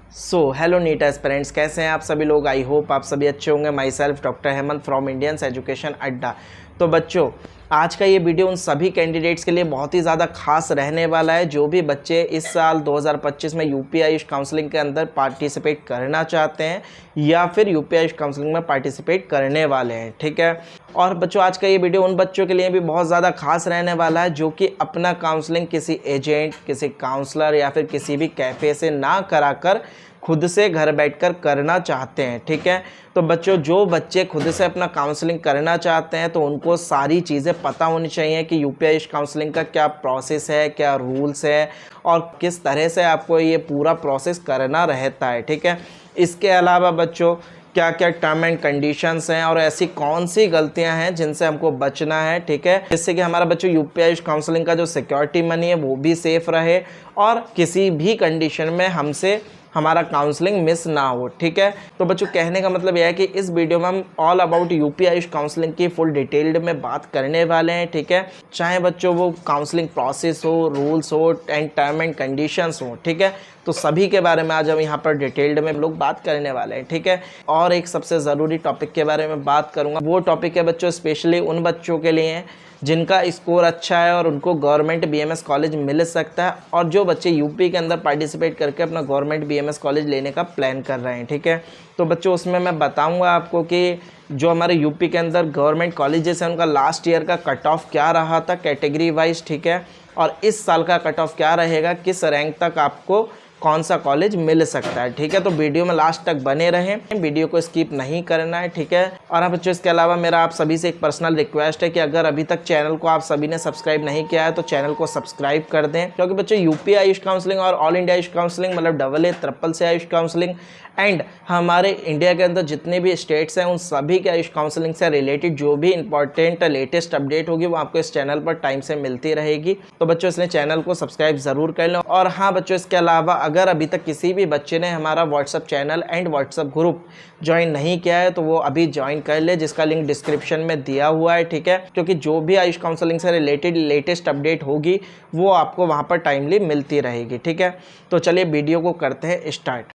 Hello NEET aspirants, कैसे हैं आप सभी लोग। आई होप आप सभी अच्छे होंगे। My self doctor Hemant from Indians education अड्डा। तो बच्चों, आज का ये वीडियो उन सभी कैंडिडेट्स के लिए बहुत ही ज़्यादा खास रहने वाला है जो भी बच्चे इस साल 2025 में यूपी आयुष काउंसलिंग के अंदर पार्टिसिपेट करना चाहते हैं या फिर यूपी आयुष काउंसलिंग में पार्टिसिपेट करने वाले हैं। ठीक है। और बच्चों, आज का ये वीडियो उन बच्चों के लिए भी बहुत ज़्यादा खास रहने वाला है जो कि अपना काउंसलिंग किसी एजेंट, किसी काउंसलर या फिर किसी भी कैफ़े से ना कराकर खुद से घर बैठकर करना चाहते हैं। ठीक है। तो बच्चों, जो बच्चे खुद से अपना काउंसलिंग करना चाहते हैं तो उनको सारी चीज़ें पता होनी चाहिए कि यूपी आयुष काउंसलिंग का क्या प्रोसेस है, क्या रूल्स है और किस तरह से आपको ये पूरा प्रोसेस करना रहता है। ठीक है। इसके अलावा बच्चों, क्या क्या टर्म एंड कंडीशंस हैं और ऐसी कौन सी गलतियां हैं जिनसे हमको बचना है। ठीक है। जिससे कि हमारा बच्चों यूपी आयुष काउंसलिंग का जो सिक्योरिटी मनी है वो भी सेफ रहे और किसी भी कंडीशन में हमसे हमारा काउंसलिंग मिस ना हो। ठीक है। तो बच्चों, कहने का मतलब यह है कि इस वीडियो में हम all about UP AYUSH counselling की फुल डिटेल्ड में बात करने वाले हैं। ठीक है। चाहे बच्चों वो काउंसलिंग प्रोसेस हो, रूल्स हो एंड टर्म एंड कंडीशंस हो। ठीक है। तो सभी के बारे में आज हम यहाँ पर डिटेल्ड में लोग बात करने वाले हैं। ठीक है। और एक सबसे ज़रूरी टॉपिक के बारे में बात करूँगा। वो टॉपिक है बच्चों स्पेशली उन बच्चों के लिए जिनका स्कोर अच्छा है और उनको गवर्नमेंट बीएमएस कॉलेज मिल सकता है और जो बच्चे यूपी के अंदर पार्टिसिपेट करके अपना गवर्नमेंट बीएमएस कॉलेज लेने का प्लान कर रहे हैं। ठीक है। तो बच्चों, उसमें मैं बताऊंगा आपको कि जो हमारे यूपी के अंदर गवर्नमेंट कॉलेजेस हैं उनका लास्ट ईयर का कट ऑफ क्या रहा था कैटेगरी वाइज। ठीक है। और इस साल का कट ऑफ क्या रहेगा, किस रैंक तक आपको कौन सा कॉलेज मिल सकता है। ठीक है। तो वीडियो में लास्ट तक बने रहें, वीडियो को स्किप नहीं करना है। ठीक है। और अब बच्चों, इसके अलावा मेरा आप सभी से एक पर्सनल रिक्वेस्ट है कि अगर अभी तक चैनल को आप सभी ने सब्सक्राइब नहीं किया है तो चैनल को सब्सक्राइब कर दें, क्योंकि बच्चों यूपी आयुष काउंसलिंग और ऑल इंडिया आयुष काउंसलिंग मतलब AA CCC Ayush counselling and हमारे इंडिया के अंदर जितने भी स्टेट्स हैं उन सभी के आयुष काउंसलिंग से रिलेटेड जो भी इंपॉर्टेंट लेटेस्ट अपडेट होगी वो आपको इस चैनल पर टाइम से मिलती रहेगी। तो बच्चों, इसलिए चैनल को सब्सक्राइब ज़रूर कर लें। और हाँ बच्चों, इसके अलावा अगर अभी तक किसी भी बच्चे ने हमारा WhatsApp channel and WhatsApp group join नहीं किया है तो वो अभी ज्वाइन कर ले, जिसका लिंक डिस्क्रिप्शन में दिया हुआ है। ठीक है। क्योंकि जो भी आयुष काउंसलिंग से रिलेटेड लेटेस्ट अपडेट होगी वो आपको वहाँ पर टाइमली मिलती रहेगी। ठीक है। तो चलिए वीडियो को करते हैं स्टार्ट।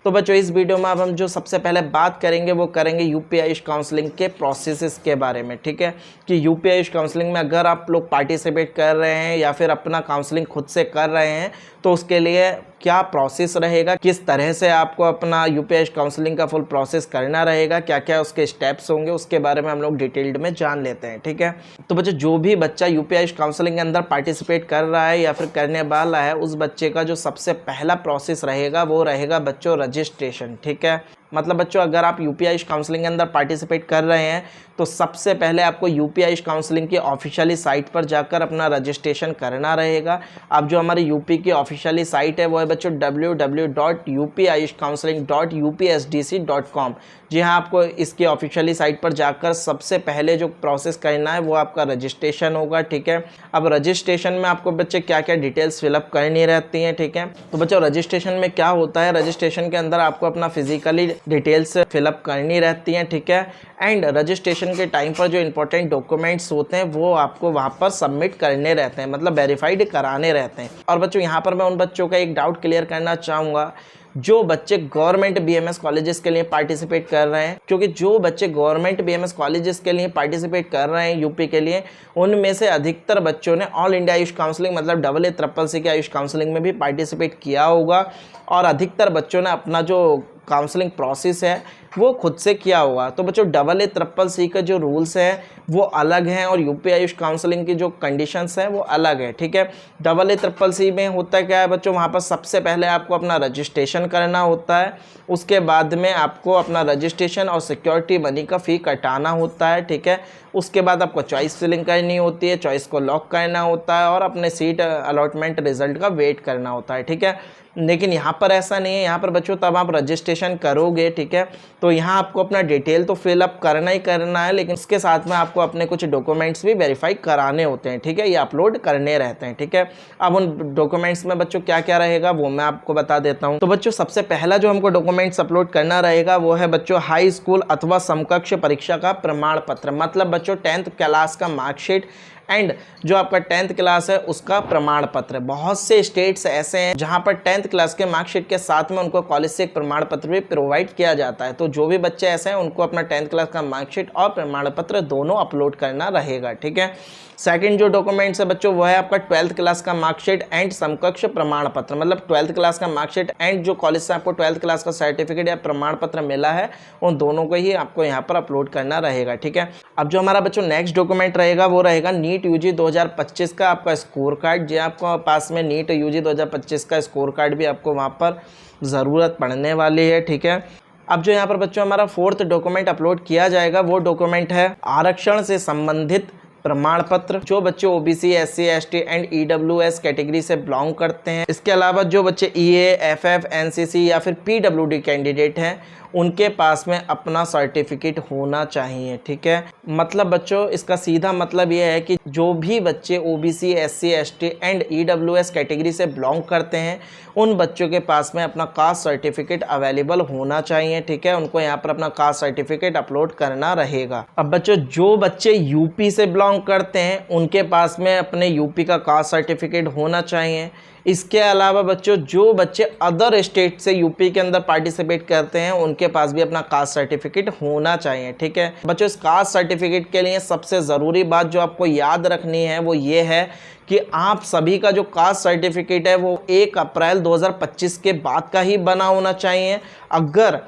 तो बच्चों, इस वीडियो में अब हम जो सबसे पहले बात करेंगे वो करेंगे यूपी आयुष काउंसलिंग के प्रोसेसेस के बारे में। ठीक है। कि यूपी आयुष काउंसलिंग में अगर आप लोग पार्टिसिपेट कर रहे हैं या फिर अपना काउंसलिंग खुद से कर रहे हैं तो उसके लिए क्या प्रोसेस रहेगा, किस तरह से आपको अपना यूपी आयुष काउंसलिंग का फुल प्रोसेस करना रहेगा, क्या क्या उसके स्टेप्स होंगे, उसके बारे में हम लोग डिटेल्ड में जान लेते हैं। ठीक है। तो बच्चों, जो भी बच्चा यूपी आयुष काउंसलिंग के अंदर पार्टिसिपेट कर रहा है या फिर करने वाला है उस बच्चे का जो सबसे पहला प्रोसेस रहेगा वो रहेगा बच्चों रजिस्ट्रेशन। ठीक है। मतलब बच्चों, अगर आप यूपी आयुष काउंसलिंग के अंदर पार्टिसिपेट कर रहे हैं तो सबसे पहले आपको यूपी आयुष काउंसलिंग की ऑफिशियली साइट पर जाकर अपना रजिस्ट्रेशन करना रहेगा। अब जो हमारी यूपी की ऑफिशियली साइट है वो है बच्चों www.upayushcounseling.upsdc.com। जी हाँ, आपको इसकी ऑफिशियली साइट पर जाकर सबसे पहले जो प्रोसेस करना है वो आपका रजिस्ट्रेशन होगा। ठीक है। अब रजिस्ट्रेशन में आपको बच्चे क्या क्या डिटेल्स फिलअप करनी रहती हैं। ठीक है। तो बच्चों, रजिस्ट्रेशन में क्या होता है, रजिस्ट्रेशन के अंदर आपको अपना फिजिकली डिटेल्स फिलअप करनी रहती हैं। ठीक है। एंड रजिस्ट्रेशन के टाइम पर जो इंपॉर्टेंट डॉक्यूमेंट्स होते हैं वो आपको वहाँ पर सबमिट करने रहते हैं, मतलब वेरीफाइड कराने रहते हैं। और बच्चों, यहाँ पर मैं उन बच्चों का एक डाउट क्लियर करना चाहूँगा जो बच्चे गवर्नमेंट बीएमएस कॉलेजेस के लिए पार्टिसिपेट कर रहे हैं, क्योंकि जो बच्चे गवर्नमेंट बीएमएस कॉलेजेस के लिए पार्टिसिपेट कर रहे हैं यूपी के लिए, उनमें से अधिकतर बच्चों ने ऑल इंडिया आयुष काउंसलिंग मतलब AA CCC के आयुष काउंसलिंग में भी पार्टिसिपेट किया होगा और अधिकतर बच्चों ने अपना जो काउंसलिंग प्रोसेस है वो खुद से किया होगा। तो बच्चों, AA CCC का जो रूल्स है वो अलग हैं और यूपी आयुष काउंसलिंग की जो कंडीशंस हैं वो अलग है। ठीक है। AA CCC में होता क्या है बच्चों, वहाँ पर सबसे पहले आपको अपना रजिस्ट्रेशन करना होता है, उसके बाद में आपको अपना रजिस्ट्रेशन और सिक्योरिटी मनी का फ़ी कटाना होता है। ठीक है। उसके बाद आपको चॉइस फिलिंग करनी होती है, चॉइस को लॉक करना होता है और अपने सीट अलॉटमेंट रिजल्ट का वेट करना होता है। ठीक है। लेकिन यहाँ पर ऐसा नहीं है। यहाँ पर बच्चों तब आप रजिस्ट्रेशन करोगे, ठीक है, तो यहाँ आपको अपना डिटेल तो फिलअप करना ही करना है, लेकिन उसके साथ में आपको अपने कुछ डॉक्यूमेंट्स भी वेरीफाई कराने होते हैं, ठीक है, ये अपलोड करने रहते हैं, ठीक है। अब उन डॉक्यूमेंट्स में बच्चों क्या क्या रहेगा वो मैं आपको बता देता हूँ। तो बच्चों सबसे पहला जो हमको डॉक्यूमेंट्स अपलोड करना रहेगा वो है बच्चों हाई स्कूल अथवा समकक्ष परीक्षा का प्रमाण पत्र, मतलब बच्चों 10th क्लास का मार्कशीट एंड जो आपका 10th क्लास है उसका प्रमाण पत्र। बहुत से स्टेट्स ऐसे हैं जहां पर 10th क्लास के मार्कशीट के साथ में उनको कॉलेज से एक प्रमाण पत्र भी प्रोवाइड किया जाता है। तो जो भी बच्चे ऐसे हैं उनको अपना 10th क्लास का मार्कशीट और प्रमाण पत्र दोनों अपलोड करना रहेगा, ठीक है। सेकंड जो डॉक्यूमेंट्स है बच्चों वो है आपका 12th क्लास का मार्कशीट एंड समकक्ष प्रमाण पत्र, मतलब 12th क्लास का मार्कशीट एंड जो कॉलेज से आपको 12th क्लास का सर्टिफिकेट या प्रमाण पत्र मिला है उन दोनों को ही आपको यहाँ पर अपलोड करना रहेगा, ठीक है। अब जो हमारा बच्चों नेक्स्ट डॉक्यूमेंट रहेगा वो रहेगा नीट यूजी 2025 का आपका स्कोर कार्ड। जो आपको पास में नीट यूजी 2025 का स्कोर कार्ड भी आपको वहाँ पर ज़रूरत पड़ने वाली है, ठीक है। अब जो यहाँ पर बच्चों हमारा फोर्थ डॉक्यूमेंट अपलोड किया जाएगा वो डॉक्यूमेंट है आरक्षण से संबंधित प्रमाण पत्र। जो बच्चे OBC, SC, ST and EWS category से बिलोंग करते हैं, इसके अलावा जो बच्चे ईए, एफएफ, एनसीसी या फिर पीडब्ल्यूडी कैंडिडेट हैं उनके पास में अपना सर्टिफिकेट होना चाहिए, ठीक है। मतलब बच्चों इसका सीधा मतलब ये है कि जो भी बच्चे OBC, SC, ST and EWS category से बिलोंग करते हैं उन बच्चों के पास में अपना कास्ट सर्टिफिकेट अवेलेबल होना चाहिए, ठीक है। उनको यहाँ पर अपना कास्ट सर्टिफिकेट अपलोड करना रहेगा। अब बच्चों जो बच्चे यूपी से बिलोंग करते हैं उनके पास में अपने यूपी का कास्ट सर्टिफिकेट होना चाहिए। इसके अलावा बच्चों जो बच्चे अदर स्टेट से यूपी के अंदर पार्टिसिपेट करते हैं उनके पास भी अपना कास्ट सर्टिफिकेट होना चाहिए, ठीक है। बच्चों इस कास्ट सर्टिफिकेट के लिए सबसे ज़रूरी बात जो आपको याद रखनी है वो ये है कि आप सभी का जो कास्ट सर्टिफिकेट है वो 1 अप्रैल 2025 के बाद का ही बना होना चाहिए। अगर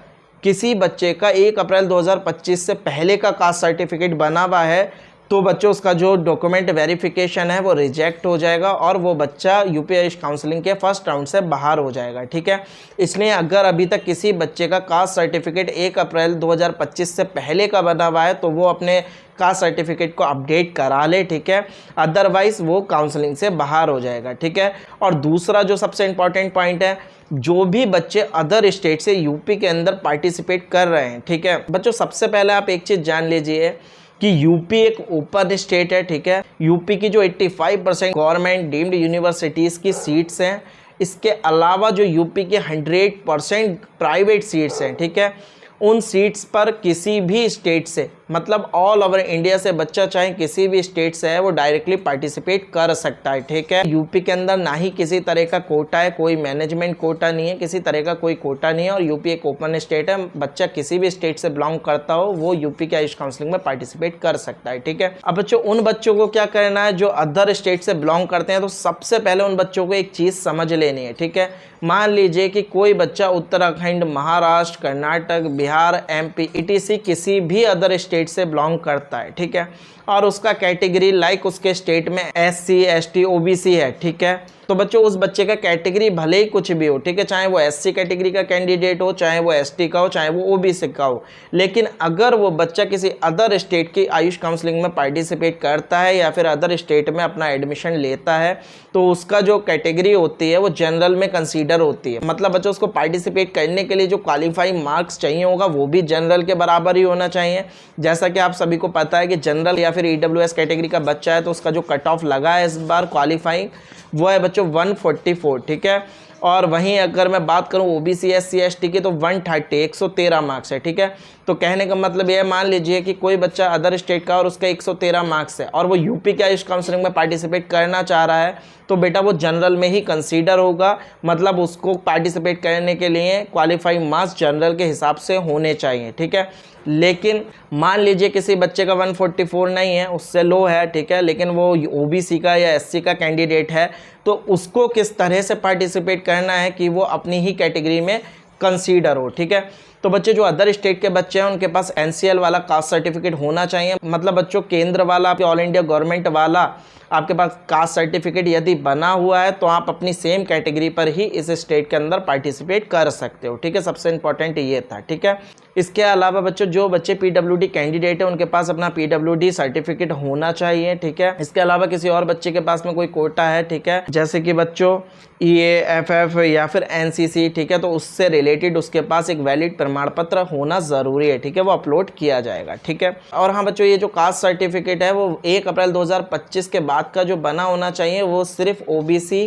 किसी बच्चे का 1 अप्रैल 2025 से पहले का कास्ट सर्टिफिकेट बना हुआ है तो बच्चों उसका जो डॉक्यूमेंट वेरिफिकेशन है वो रिजेक्ट हो जाएगा और वो बच्चा यूपी आयुष काउंसलिंग के फर्स्ट राउंड से बाहर हो जाएगा, ठीक है। इसलिए अगर अभी तक किसी बच्चे का कास्ट सर्टिफिकेट 1 अप्रैल 2025 से पहले का बना हुआ है तो वो अपने कास्ट सर्टिफिकेट को अपडेट करा ले, ठीक है, अदरवाइज़ वो काउंसलिंग से बाहर हो जाएगा, ठीक है। और दूसरा जो सबसे इम्पॉर्टेंट पॉइंट है, जो भी बच्चे अदर स्टेट से यूपी के अंदर पार्टिसिपेट कर रहे हैं, ठीक है बच्चों, सबसे पहले आप एक चीज़ जान लीजिए कि यूपी एक ओपन स्टेट है, ठीक है। यूपी की जो 85% गवर्नमेंट डीम्ड यूनिवर्सिटीज़ की सीट्स हैं, इसके अलावा जो यूपी के 100% प्राइवेट सीट्स हैं, ठीक है, उन सीट्स पर किसी भी स्टेट से, मतलब ऑल ओवर इंडिया से बच्चा चाहे किसी भी स्टेट से है वो डायरेक्टली पार्टिसिपेट कर सकता है, ठीक है। यूपी के अंदर ना ही किसी तरह का कोटा है, कोई मैनेजमेंट कोटा नहीं है, किसी तरह का कोई कोटा नहीं है और यूपी एक ओपन स्टेट है। बच्चा किसी भी स्टेट से बिलोंग करता हो वो यूपी के आयुष काउंसलिंग में पार्टिसिपेट कर सकता है, ठीक है। अब बच्चों उन बच्चों को क्या करना है जो अदर स्टेट से बिलोंग करते हैं, तो सबसे पहले उन बच्चों को एक चीज़ समझ लेनी है, ठीक है। मान लीजिए कि कोई बच्चा उत्तराखंड, महाराष्ट्र, कर्नाटक, बिहार, एमपी ईटीसी किसी भी अदर स्टेट से बिलोंग करता है, ठीक है, और उसका कैटेगरी लाइक उसके स्टेट में एससी, एसटी, ओबीसी है, ठीक है। तो बच्चों उस बच्चे का कैटेगरी भले ही कुछ भी हो, ठीक है, चाहे वो एससी कैटेगरी का कैंडिडेट हो, चाहे वो एसटी का हो, चाहे वो ओबीसी का हो, लेकिन अगर वो बच्चा किसी अदर स्टेट की आयुष काउंसलिंग में पार्टिसिपेट करता है या फिर अदर स्टेट में अपना एडमिशन लेता है तो उसका जो कैटेगरी होती है वो जनरल में कंसीडर होती है। मतलब बच्चों उसको पार्टिसिपेट करने के लिए जो क्वालिफाइंग मार्क्स चाहिए होगा वो भी जनरल के बराबर ही होना चाहिए। जैसा कि आप सभी को पता है कि जनरल या फिर ईडब्ल्यूएस कैटेगरी का बच्चा है तो उसका जो कट ऑफ लगा है इस बार क्वालिफाइंग वो है बच्चों 144, ठीक है। और वहीं अगर मैं बात करूं ओबीसी, एससी, एसटी की तो 130, 113 मार्क्स है, ठीक है। तो कहने का मतलब ये मान लीजिए कि कोई बच्चा अदर स्टेट का और उसका 113 मार्क्स है और वो यूपी के आयुष काउंसलिंग में पार्टिसिपेट करना चाह रहा है तो बेटा वो जनरल में ही कंसीडर होगा। मतलब उसको पार्टिसिपेट करने के लिए क्वालिफाइंग मार्क्स जनरल के हिसाब से होने चाहिए, ठीक है। लेकिन मान लीजिए किसी बच्चे का 144 नहीं है, उससे लो है, ठीक है, लेकिन वो ओबीसी का या एससी का कैंडिडेट है तो उसको किस तरह से पार्टिसिपेट करना है कि वो अपनी ही कैटेगरी में कंसीडर हो, ठीक है। तो बच्चे जो अदर स्टेट के बच्चे हैं उनके पास NCL वाला कास्ट सर्टिफिकेट होना चाहिए, मतलब बच्चों केंद्र वाला, ऑल इंडिया गवर्नमेंट वाला आपके पास कास्ट सर्टिफिकेट यदि बना हुआ है तो आप अपनी सेम कैटेगरी पर ही इस स्टेट के अंदर पार्टिसिपेट कर सकते हो। ठीक है, सबसे इंपॉर्टेंट ये था। ठीक है, इसके अलावा बच्चों जो बच्चे PWD कैंडिडेट है उनके पास अपना PWD सर्टिफिकेट होना चाहिए। ठीक है, इसके अलावा किसी और बच्चे के पास में कोई कोटा है, ठीक है, जैसे कि बच्चों EAFF या फिर NCC, ठीक है, तो उससे रिलेटेड उसके पास एक वैलिड प्रमाण पत्र होना ज़रूरी है। ठीक है, वो अपलोड किया जाएगा। ठीक है, और हाँ बच्चों, ये जो कास्ट सर्टिफिकेट है वो 1 अप्रैल 2025 के बाद का जो बना होना चाहिए वो सिर्फ OBC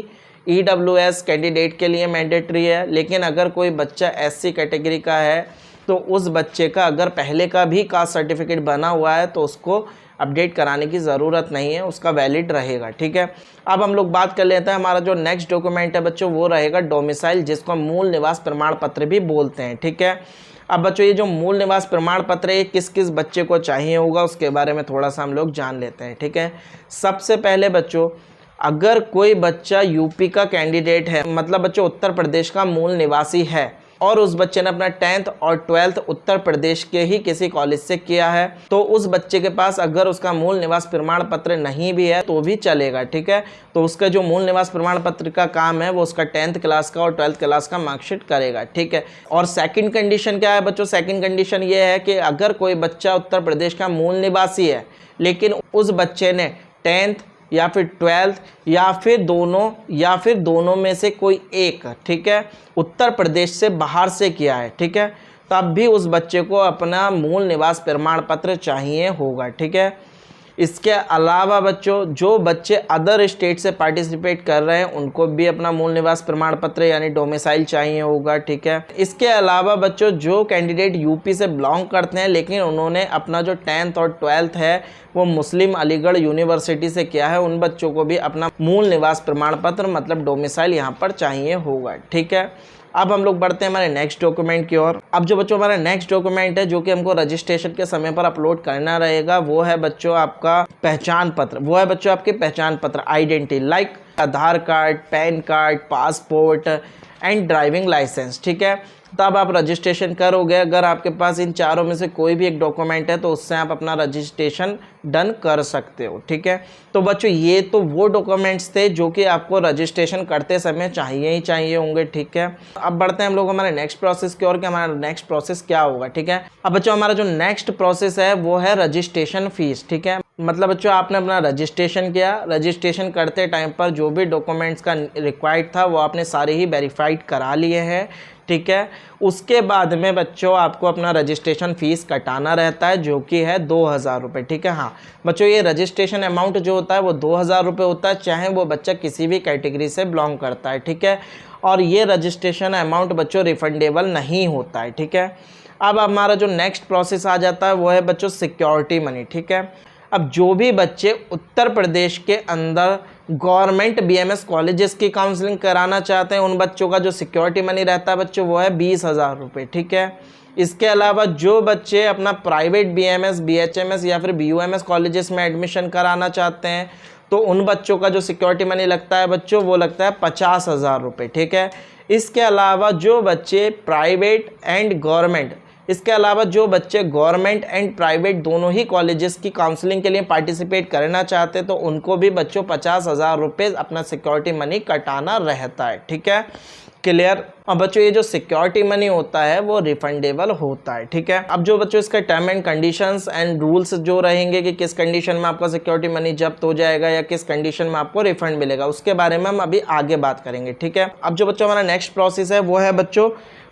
EWS कैंडिडेट के लिए मैंडेटरी है। लेकिन अगर कोई बच्चा SC कैटेगरी का है तो उस बच्चे का अगर पहले का भी कास्ट सर्टिफिकेट बना हुआ है तो उसको अपडेट कराने की ज़रूरत नहीं है, उसका वैलिड रहेगा। ठीक है, अब हम लोग बात कर लेते हैं, हमारा जो नेक्स्ट डॉक्यूमेंट है बच्चों वो रहेगा डोमिसाइल, जिसको हम मूल निवास प्रमाण पत्र भी बोलते हैं। ठीक है, अब बच्चों ये जो मूल निवास प्रमाण पत्र है किस किस बच्चे को चाहिए होगा उसके बारे में थोड़ा सा हम लोग जान लेते हैं। ठीक है, सबसे पहले बच्चों अगर कोई बच्चा यूपी का कैंडिडेट है, मतलब बच्चों उत्तर प्रदेश का मूल निवासी है और उस बच्चे ने अपना 10th और 12th उत्तर प्रदेश के ही किसी कॉलेज से किया है, तो उस बच्चे के पास अगर उसका मूल निवास प्रमाण पत्र नहीं भी है तो भी चलेगा। ठीक है, तो उसका जो मूल निवास प्रमाण पत्र का काम है वो उसका 10th क्लास का और 12th क्लास का मार्कशीट करेगा। ठीक है, और सेकंड कंडीशन क्या है बच्चों? सेकंड कंडीशन ये है कि अगर कोई बच्चा उत्तर प्रदेश का मूल निवासी है लेकिन उस बच्चे ने 10th या फिर 12th या फिर दोनों में से कोई एक, ठीक है, उत्तर प्रदेश से बाहर से किया है, ठीक है, तब भी उस बच्चे को अपना मूल निवास प्रमाण पत्र चाहिए होगा। ठीक है, इसके अलावा बच्चों जो बच्चे अदर स्टेट से पार्टिसिपेट कर रहे हैं उनको भी अपना मूल निवास प्रमाण पत्र यानी डोमिसाइल चाहिए होगा। ठीक है, इसके अलावा बच्चों जो कैंडिडेट यूपी से बिलोंग करते हैं लेकिन उन्होंने अपना जो 10th और 12th है वो मुस्लिम अलीगढ़ यूनिवर्सिटी से किया है, उन बच्चों को भी अपना मूल निवास प्रमाण पत्र मतलब डोमिसाइल यहाँ पर चाहिए होगा। ठीक है, अब हम लोग बढ़ते हैं हमारे नेक्स्ट डॉक्यूमेंट की ओर। अब जो बच्चों हमारा नेक्स्ट डॉक्यूमेंट है जो कि हमको रजिस्ट्रेशन के समय पर अपलोड करना रहेगा वो है बच्चों आपका पहचान पत्र। वो है बच्चों आपके पहचान पत्र, identity, like Aadhaar card, PAN card, passport and driving licence. ठीक है, तब आप रजिस्ट्रेशन करोगे। अगर आपके पास इन चारों में से कोई भी एक डॉक्यूमेंट है तो उससे आप अपना रजिस्ट्रेशन डन कर सकते हो। ठीक है, तो बच्चों ये तो वो डॉक्यूमेंट्स थे जो कि आपको रजिस्ट्रेशन करते समय चाहिए ही चाहिए होंगे। ठीक है, अब बढ़ते हैं हम लोग हमारे नेक्स्ट प्रोसेस की ओर कि हमारा नेक्स्ट प्रोसेस क्या होगा। ठीक है, अब बच्चों हमारा जो नेक्स्ट प्रोसेस है वो है रजिस्ट्रेशन फीस। ठीक है, मतलब बच्चों आपने अपना रजिस्ट्रेशन किया, रजिस्ट्रेशन करते टाइम पर जो भी डॉक्यूमेंट्स का रिक्वायर्ड था वो आपने सारे ही वेरीफाइड करा लिए हैं। ठीक है, उसके बाद में बच्चों आपको अपना रजिस्ट्रेशन फ़ीस कटाना रहता है जो कि है 2000 रुपये। ठीक है, हाँ बच्चों ये रजिस्ट्रेशन अमाउंट जो होता है वो 2000 रुपये होता है, चाहे वो बच्चा किसी भी कैटेगरी से बिलोंग करता है। ठीक है, और ये रजिस्ट्रेशन अमाउंट बच्चों रिफंडेबल नहीं होता है। ठीक है, अब हमारा जो नेक्स्ट प्रोसेस आ जाता है वो है बच्चों सिक्योरिटी मनी। ठीक है, अब जो भी बच्चे उत्तर प्रदेश के अंदर गवर्नमेंट BMS कॉलेजेस की काउंसलिंग कराना चाहते हैं उन बच्चों का जो सिक्योरिटी मनी रहता है बच्चों वो है 20,000 रुपये। ठीक है, इसके अलावा जो बच्चे अपना प्राइवेट BMS, BHMS या फिर BUMS कॉलेजेस में एडमिशन कराना चाहते हैं तो उन बच्चों का जो सिक्योरिटी मनी लगता है बच्चों वो लगता है 50,000 रुपये। ठीक है, इसके अलावा जो बच्चे प्राइवेट एंड गवर्नमेंट, इसके अलावा जो बच्चे गवर्नमेंट एंड प्राइवेट दोनों ही कॉलेजेस की काउंसलिंग के लिए पार्टिसिपेट करना चाहते हैं तो उनको भी बच्चों 50,000 रुपये अपना सिक्योरिटी मनी कटाना रहता है। ठीक है, क्लियर। अब बच्चों ये जो सिक्योरिटी मनी होता है वो रिफंडेबल होता है। ठीक है, अब जो बच्चों इसका term and conditions and rules जो रहेंगे कि किस कंडीशन में आपका सिक्योरिटी मनी जब्त हो जाएगा या किस कंडीशन में आपको रिफंड मिलेगा उसके बारे में हम अभी आगे बात करेंगे। ठीक है, अब जो बच्चों हमारा नेक्स्ट प्रोसेस है वो है बच्चों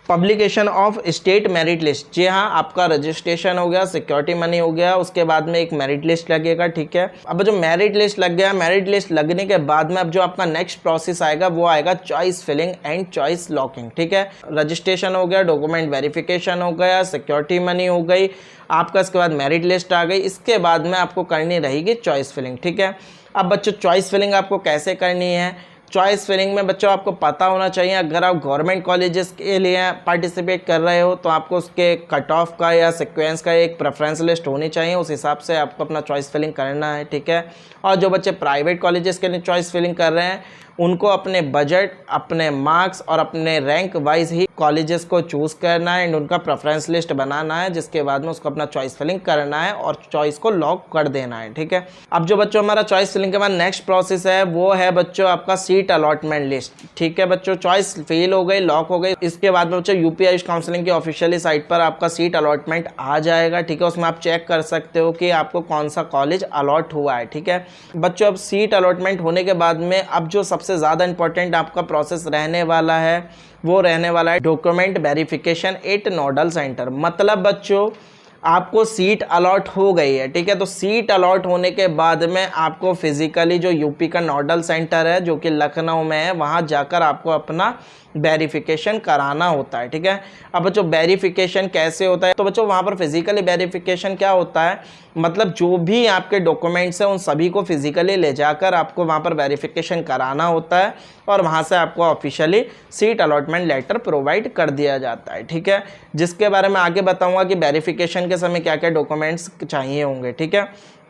publication of state merit list. जी हाँ, आपका रजिस्ट्रेशन हो गया, सिक्योरिटी मनी हो गया, उसके बाद में एक मेरिट लिस्ट लगेगा। ठीक है, अब जो मेरिट लिस्ट लग गया, मेरिट लिस्ट लगने के बाद में अब जो आपका नेक्स्ट प्रोसेस आएगा वो आएगा choice filling and choice locking. ठीक है, रजिस्ट्रेशन हो गया, डॉक्यूमेंट वेरिफिकेशन हो गया, सिक्योरिटी मनी हो गई आपका, इसके बाद मेरिट लिस्ट आ गई, इसके बाद में आपको करनी रहेगी चॉइस फिलिंग। ठीक है, अब बच्चों चॉइस फिलिंग आपको कैसे करनी है? चॉइस फिलिंग में बच्चों आपको पता होना चाहिए अगर आप गवर्नमेंट कॉलेजेस के लिए पार्टिसिपेट कर रहे हो तो आपको उसके कट ऑफ का या सीक्वेंस का एक प्रेफरेंस लिस्ट होनी चाहिए, उस हिसाब से आपको अपना चॉइस फिलिंग करना है। ठीक है, और जो बच्चे प्राइवेट कॉलेजेस के लिए चॉइस फिलिंग कर रहे हैं उनको अपने बजट, अपने मार्क्स और अपने रैंक वाइज ही कॉलेजेस को चूज़ करना है एंड उनका प्रेफरेंस लिस्ट बनाना है, जिसके बाद में उसको अपना चॉइस फिलिंग करना है और चॉइस को लॉक कर देना है। ठीक है, अब जो बच्चों हमारा चॉइस फिलिंग के बाद नेक्स्ट प्रोसेस है वो है बच्चों आपका सीट अलॉटमेंट लिस्ट। ठीक है बच्चों, चॉइस फिल हो गई, लॉक हो गई। इसके बाद में बच्चों यूपी आयुष काउंसलिंग की ऑफिशियली साइट पर आपका सीट अलॉटमेंट आ जाएगा। ठीक है, उसमें आप चेक कर सकते हो कि आपको कौन सा कॉलेज अलॉट हुआ है। ठीक है बच्चों, अब सीट अलॉटमेंट होने के बाद में अब जो सबसे ज़्यादा इंपॉर्टेंट आपका प्रोसेस रहने वाला है वो रहने वाला है document verification eight nodal centre. मतलब बच्चों आपको सीट अलॉट हो गई है। ठीक है, तो सीट अलॉट होने के बाद में आपको फिजिकली जो यूपी का नोडल सेंटर है जो कि लखनऊ में है, वहाँ जाकर आपको अपना वेरिफिकेशन कराना होता है। ठीक है, अब बच्चों वेरिफिकेशन कैसे होता है, तो बच्चों वहाँ पर फिजिकली वेरिफिकेशन क्या होता है, मतलब जो भी आपके डॉक्यूमेंट्स हैं उन सभी को फिजिकली ले जाकर आपको वहाँ पर वेरिफिकेशन कराना होता है और वहाँ से आपको officially seat allotment letter provide कर दिया जाता है। ठीक है, जिसके बारे में आगे बताऊँगा कि वेरिफिकेशन के समय क्या क्या डॉक्यूमेंट्स चाहिए होंगे। ठीक है,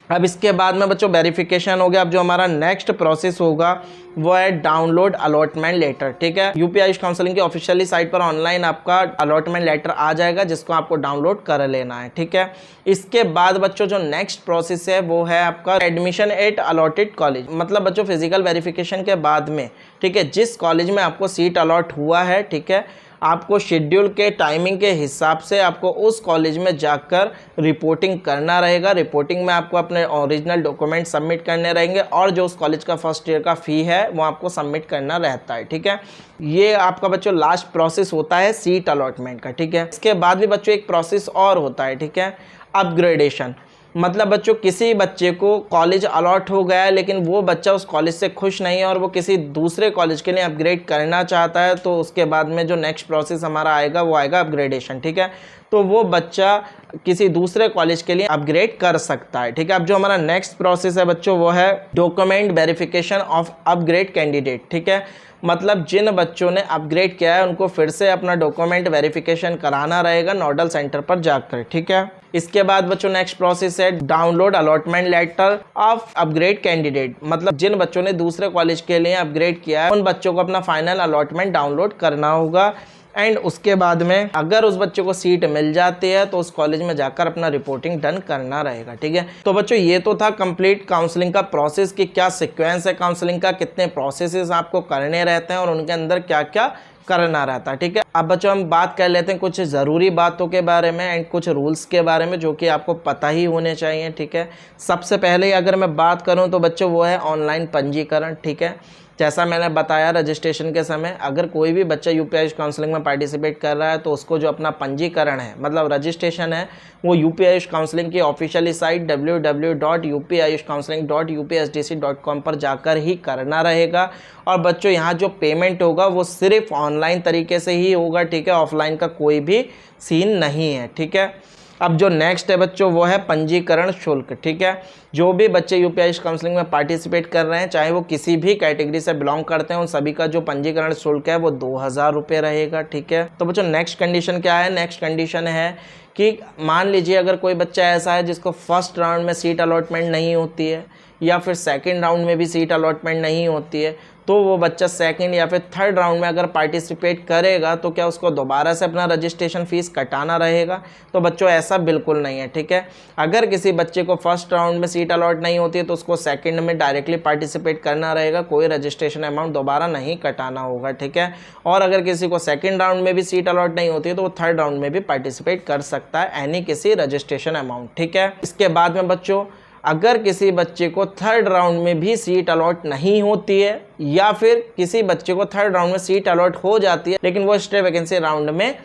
अब इसके बाद में बच्चों वेरिफिकेशन हो गया। अब जो हमारा नेक्स्ट प्रोसेस होगा वो है डाउनलोड अलॉटमेंट लेटर। ठीक है, यूपी आयुष काउंसलिंग की ऑफिशियली साइट पर ऑनलाइन आपका अलॉटमेंट लेटर आ जाएगा जिसको आपको डाउनलोड कर लेना है। ठीक है, इसके बाद बच्चों जो नेक्स्ट प्रोसेस है वो है आपका एडमिशन एट अलॉटेड कॉलेज। मतलब बच्चों फिजिकल वेरिफिकेशन के बाद में, ठीक है, जिस कॉलेज में आपको सीट अलॉट हुआ है, ठीक है, आपको शेड्यूल के टाइमिंग के हिसाब से आपको उस कॉलेज में जाकर रिपोर्टिंग करना रहेगा। रिपोर्टिंग में आपको अपने ओरिजिनल डॉक्यूमेंट सबमिट करने रहेंगे और जो उस कॉलेज का फर्स्ट ईयर का फ़ी है वो आपको सबमिट करना रहता है। ठीक है, ये आपका बच्चों लास्ट प्रोसेस होता है सीट अलॉटमेंट का। ठीक है, इसके बाद भी बच्चों एक प्रोसेस और होता है। ठीक है, अपग्रेडेशन। मतलब बच्चों किसी बच्चे को कॉलेज अलॉट हो गया है लेकिन वो बच्चा उस कॉलेज से खुश नहीं है और वो किसी दूसरे कॉलेज के लिए अपग्रेड करना चाहता है, तो उसके बाद में जो नेक्स्ट प्रोसेस हमारा आएगा वो आएगा अपग्रेडेशन। ठीक है, तो वो बच्चा किसी दूसरे कॉलेज के लिए अपग्रेड कर सकता है। ठीक है, अब जो हमारा नेक्स्ट प्रोसेस है बच्चों वो है document verification of upgrade candidate. ठीक है, मतलब जिन बच्चों ने अपग्रेड किया है उनको फिर से अपना डॉक्यूमेंट वेरिफिकेशन कराना रहेगा नोडल सेंटर पर जाकर। ठीक है, इसके बाद बच्चों नेक्स्ट प्रोसेस है download allotment letter of upgrade candidate. मतलब जिन बच्चों ने दूसरे कॉलेज के लिए अपग्रेड किया है उन बच्चों को अपना फाइनल अलॉटमेंट डाउनलोड करना होगा एंड उसके बाद में अगर उस बच्चे को सीट मिल जाती है तो उस कॉलेज में जाकर अपना रिपोर्टिंग डन करना रहेगा। ठीक है, तो बच्चों ये तो था कंप्लीट काउंसलिंग का प्रोसेस कि क्या सीक्वेंस है काउंसलिंग का, कितने प्रोसेसेस आपको करने रहते हैं और उनके अंदर क्या क्या करना रहता है। ठीक है, अब बच्चों हम बात कर लेते हैं कुछ ज़रूरी बातों के बारे में एंड कुछ रूल्स के बारे में जो कि आपको पता ही होने चाहिए। ठीक है, सबसे पहले अगर मैं बात करूं तो बच्चों वो है ऑनलाइन पंजीकरण। ठीक है, जैसा मैंने बताया रजिस्ट्रेशन के समय अगर कोई भी बच्चा यूपी आयुष काउंसलिंग में पार्टिसिपेट कर रहा है तो उसको जो अपना पंजीकरण है मतलब रजिस्ट्रेशन है वो यूपी आयुष काउंसलिंग की ऑफिशियली साइट www.upayushcounseling.upsdc.com पर जाकर ही करना रहेगा। और बच्चों यहाँ जो पेमेंट होगा वो सिर्फ ऑनलाइन तरीके से ही होगा। ठीक है, ऑफलाइन का कोई भी सीन नहीं है। ठीक है, अब जो नेक्स्ट है बच्चों वो है पंजीकरण शुल्क। ठीक है, जो भी बच्चे यूपी आयुष काउंसलिंग में पार्टिसिपेट कर रहे हैं चाहे वो किसी भी कैटेगरी से बिलोंग करते हैं उन सभी का जो पंजीकरण शुल्क है वो 2000 रुपये रहेगा। ठीक है, तो बच्चों नेक्स्ट कंडीशन क्या है, नेक्स्ट कंडीशन है कि मान लीजिए अगर कोई बच्चा ऐसा है जिसको फर्स्ट राउंड में सीट अलॉटमेंट नहीं होती है या फिर सेकंड राउंड में भी सीट अलॉटमेंट नहीं होती है तो वो बच्चा सेकंड या फिर थर्ड राउंड में अगर पार्टिसिपेट करेगा तो क्या उसको दोबारा से अपना रजिस्ट्रेशन फ़ीस कटाना रहेगा? तो बच्चों ऐसा बिल्कुल नहीं है। ठीक है, अगर किसी बच्चे को फर्स्ट राउंड में सीट अलॉट नहीं होती है तो उसको सेकंड में डायरेक्टली पार्टिसिपेट करना रहेगा, कोई रजिस्ट्रेशन अमाउंट दोबारा नहीं कटाना होगा। ठीक है, और अगर किसी को सेकेंड राउंड में भी सीट अलॉट नहीं होती है तो वो थर्ड राउंड में भी पार्टिसिपेट कर सकता है एनी किसी रजिस्ट्रेशन अमाउंट। ठीक है, इसके बाद में बच्चों अगर किसी बच्चे को थर्ड राउंड में भी सीट अलॉट नहीं होती है या फिर किसी बच्चे को थर्ड राउंड में सीट अलॉट हो जाती है लेकिन वो स्टे वैकेंसी राउंड में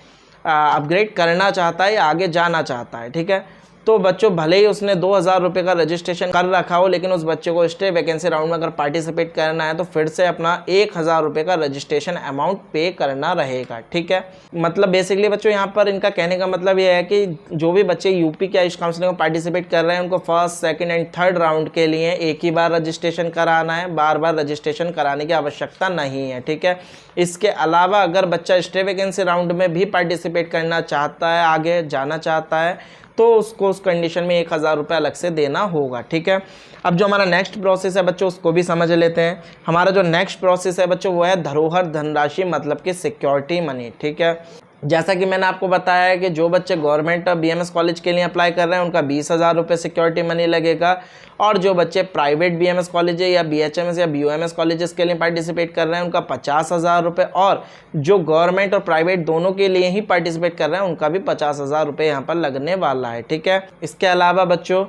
अपग्रेड करना चाहता है या आगे जाना चाहता है, ठीक है, तो बच्चों भले ही उसने 2000 रुपये का रजिस्ट्रेशन कर रखा हो लेकिन उस बच्चे को स्टे वैकेंसी राउंड में अगर पार्टिसिपेट करना है तो फिर से अपना 1000 रुपये का रजिस्ट्रेशन अमाउंट पे करना रहेगा। ठीक है, मतलब बेसिकली बच्चों यहाँ पर इनका कहने का मतलब ये है कि जो भी बच्चे यूपी के आयुष काउंसलिंग में पार्टिसिपेट कर रहे हैं उनको first second and third round के लिए एक ही बार रजिस्ट्रेशन कराना है, बार बार रजिस्ट्रेशन कराने की आवश्यकता नहीं है। ठीक है, इसके अलावा अगर बच्चा स्टे वैकेंसी राउंड में भी पार्टिसिपेट करना चाहता है, आगे जाना चाहता है तो उसको उस कंडीशन में 1000 रुपये अलग से देना होगा। ठीक है, अब जो हमारा नेक्स्ट प्रोसेस है बच्चों उसको भी समझ लेते हैं। हमारा जो नेक्स्ट प्रोसेस है बच्चों वो है धरोहर धनराशि मतलब कि सिक्योरिटी मनी। ठीक है, जैसा कि मैंने आपको बताया है कि जो बच्चे गवर्नमेंट बीएमएस कॉलेज के लिए अप्लाई कर रहे हैं उनका 20,000 रुपये सिक्योरिटी मनी लगेगा, और जो बच्चे प्राइवेट बीएमएस कॉलेज या बीएचएमएस या बीओएमएस कॉलेजेस के लिए पार्टिसिपेट कर रहे हैं उनका 50,000 रुपये, और जो गवर्नमेंट और प्राइवेट दोनों के लिए ही पार्टिसिपेट कर रहे हैं उनका भी 50,000 रुपये यहाँ पर लगने वाला है। ठीक है, इसके अलावा बच्चों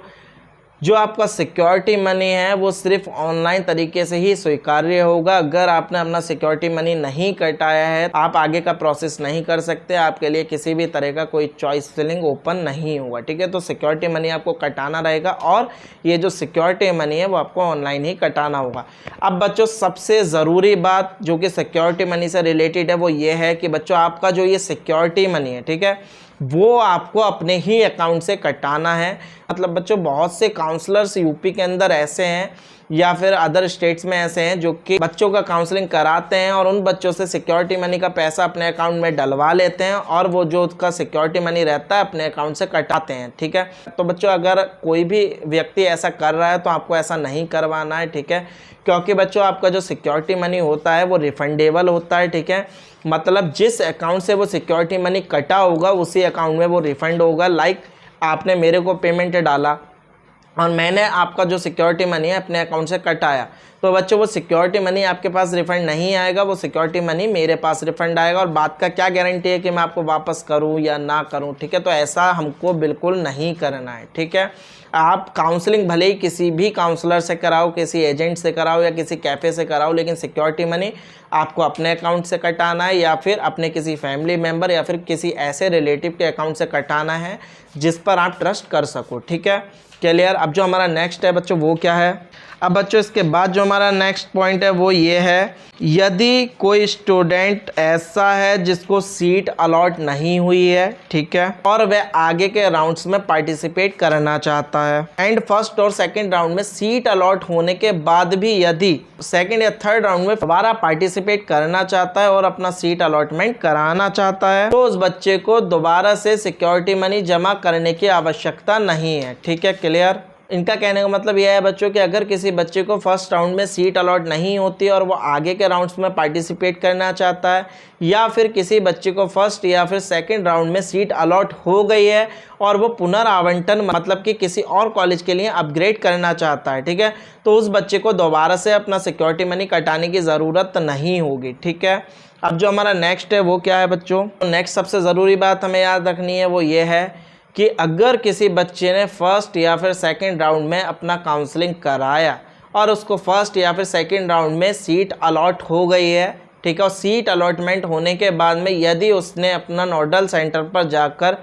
जो आपका सिक्योरिटी मनी है वो सिर्फ ऑनलाइन तरीके से ही स्वीकार्य होगा। अगर आपने अपना सिक्योरिटी मनी नहीं कटाया है आप आगे का प्रोसेस नहीं कर सकते, आपके लिए किसी भी तरह का कोई चॉइस फिलिंग ओपन नहीं होगा। ठीक है, तो सिक्योरिटी मनी आपको कटाना रहेगा, और ये जो सिक्योरिटी मनी है वो आपको ऑनलाइन ही कटाना होगा। अब बच्चों सबसे ज़रूरी बात जो कि सिक्योरिटी मनी से रिलेटेड है वो ये है कि बच्चों आपका जो ये सिक्योरिटी मनी है, ठीक है, वो आपको अपने ही अकाउंट से कटाना है। मतलब बच्चों बहुत से काउंसलर्स यूपी के अंदर ऐसे हैं या फिर अदर स्टेट्स में ऐसे हैं जो कि बच्चों का काउंसलिंग कराते हैं और उन बच्चों से सिक्योरिटी मनी का पैसा अपने अकाउंट में डलवा लेते हैं और वो जो उसका सिक्योरिटी मनी रहता है अपने अकाउंट से कटाते हैं। ठीक है, तो बच्चों अगर कोई भी व्यक्ति ऐसा कर रहा है तो आपको ऐसा नहीं करवाना है। ठीक है, क्योंकि बच्चों आपका जो सिक्योरिटी मनी होता है वो रिफंडेबल होता है। ठीक है, मतलब जिस अकाउंट से वो सिक्योरिटी मनी कटा होगा उसी अकाउंट में वो रिफंड होगा। लाइक आपने मेरे को पेमेंट डाला और मैंने आपका जो सिक्योरिटी मनी है अपने अकाउंट से कटाया, तो बच्चों वो सिक्योरिटी मनी आपके पास रिफ़ंड नहीं आएगा, वो सिक्योरिटी मनी मेरे पास रिफ़ंड आएगा। और बात का क्या गारंटी है कि मैं आपको वापस करूं या ना करूं। ठीक है, तो ऐसा हमको बिल्कुल नहीं करना है। ठीक है, आप काउंसलिंग भले ही किसी भी काउंसलर से कराओ, किसी एजेंट से कराओ या किसी कैफ़े से कराओ, लेकिन सिक्योरिटी मनी आपको अपने अकाउंट से कटाना है या फिर अपने किसी फैमिली मेम्बर या फिर किसी ऐसे रिलेटिव के अकाउंट से कटाना है जिस पर आप ट्रस्ट कर सको। ठीक है, क्लियर। अब जो हमारा नेक्स्ट है बच्चों वो क्या है, अब बच्चों इसके बाद जो हमारा नेक्स्ट पॉइंट है वो ये है, यदि कोई स्टूडेंट ऐसा है जिसको सीट अलॉट नहीं हुई है, ठीक है, और वह आगे के राउंड्स में पार्टिसिपेट करना चाहता है एंड फर्स्ट और सेकंड राउंड में सीट अलॉट होने के बाद भी यदि सेकंड या थर्ड राउंड में दोबारा पार्टिसिपेट करना चाहता है और अपना सीट अलॉटमेंट कराना चाहता है, तो उस बच्चे को दोबारा से सिक्योरिटी मनी जमा करने की आवश्यकता नहीं है। ठीक है, क्लियर। इनका कहने का मतलब यह है बच्चों कि अगर किसी बच्चे को फर्स्ट राउंड में सीट अलॉट नहीं होती और वो आगे के राउंड्स में पार्टिसिपेट करना चाहता है, या फिर किसी बच्चे को फर्स्ट या फिर सेकंड राउंड में सीट अलॉट हो गई है और वो पुनर्आवंटन मतलब कि किसी और कॉलेज के लिए अपग्रेड करना चाहता है, ठीक है, तो उस बच्चे को दोबारा से अपना सिक्योरिटी मनी कटाने की ज़रूरत नहीं होगी। ठीक है, अब जो हमारा नेक्स्ट है वो क्या है बच्चों, नेक्स्ट सबसे ज़रूरी बात हमें याद रखनी है वो ये है कि अगर किसी बच्चे ने फर्स्ट या फिर सेकंड राउंड में अपना काउंसलिंग कराया और उसको फर्स्ट या फिर सेकंड राउंड में सीट अलॉट हो गई है, ठीक है, और सीट अलॉटमेंट होने के बाद में यदि उसने अपना नोडल सेंटर पर जाकर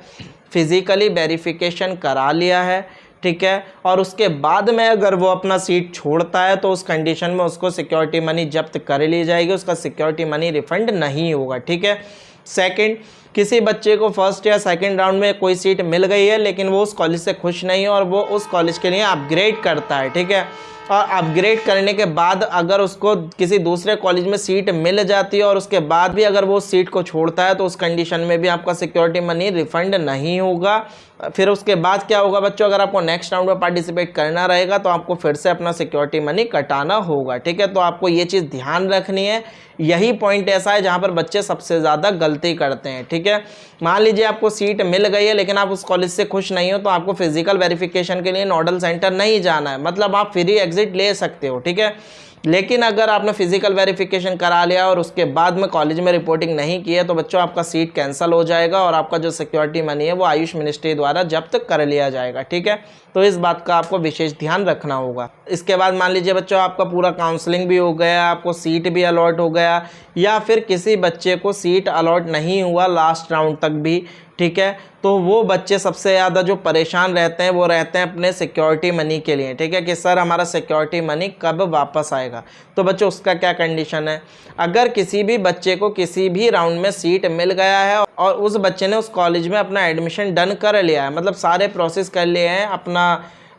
फिज़िकली वेरिफिकेशन करा लिया है, ठीक है, और उसके बाद में अगर वो अपना सीट छोड़ता है तो उस कंडीशन में उसको सिक्योरिटी मनी जब्त कर ली जाएगी, उसका सिक्योरिटी मनी रिफंड नहीं होगा। ठीक है, सेकंड, किसी बच्चे को फर्स्ट या सेकंड राउंड में कोई सीट मिल गई है लेकिन वो उस कॉलेज से खुश नहीं है और वो उस कॉलेज के लिए अपग्रेड करता है, ठीक है, और अपग्रेड करने के बाद अगर उसको किसी दूसरे कॉलेज में सीट मिल जाती है और उसके बाद भी अगर वो सीट को छोड़ता है तो उस कंडीशन में भी आपका सिक्योरिटी मनी रिफंड नहीं होगा। फिर उसके बाद क्या होगा बच्चों, अगर आपको नेक्स्ट राउंड में पार्टिसिपेट करना रहेगा तो आपको फिर से अपना सिक्योरिटी मनी कटाना होगा। ठीक है, तो आपको ये चीज़ ध्यान रखनी है, यही पॉइंट ऐसा है जहाँ पर बच्चे सबसे ज़्यादा गलती करते हैं। ठीक है, मान लीजिए आपको सीट मिल गई है लेकिन आप उस कॉलेज से खुश नहीं हो तो आपको फिजिकल वेरिफिकेशन के लिए नोडल सेंटर नहीं जाना है, मतलब आप फ्री एग्जिट ले सकते हो। ठीक है, लेकिन अगर आपने फिजिकल वेरिफिकेशन करा लिया और उसके बाद में कॉलेज में रिपोर्टिंग नहीं की है तो बच्चों आपका सीट कैंसिल हो जाएगा और आपका जो सिक्योरिटी मनी है वो आयुष मिनिस्ट्री द्वारा जब्त कर लिया जाएगा। ठीक है, तो इस बात का आपको विशेष ध्यान रखना होगा। इसके बाद मान लीजिए बच्चों आपका पूरा काउंसलिंग भी हो गया, आपको सीट भी अलॉट हो गया, या फिर किसी बच्चे को सीट अलॉट नहीं हुआ लास्ट राउंड तक भी, ठीक है, तो वो बच्चे सबसे ज़्यादा जो परेशान रहते हैं वो रहते हैं अपने सिक्योरिटी मनी के लिए। ठीक है, कि सर हमारा सिक्योरिटी मनी कब वापस आएगा। तो बच्चों उसका क्या कंडीशन है, अगर किसी भी बच्चे को किसी भी राउंड में सीट मिल गया है और उस बच्चे ने उस कॉलेज में अपना एडमिशन डन कर लिया है, मतलब सारे प्रोसेस कर लिए हैं, अपना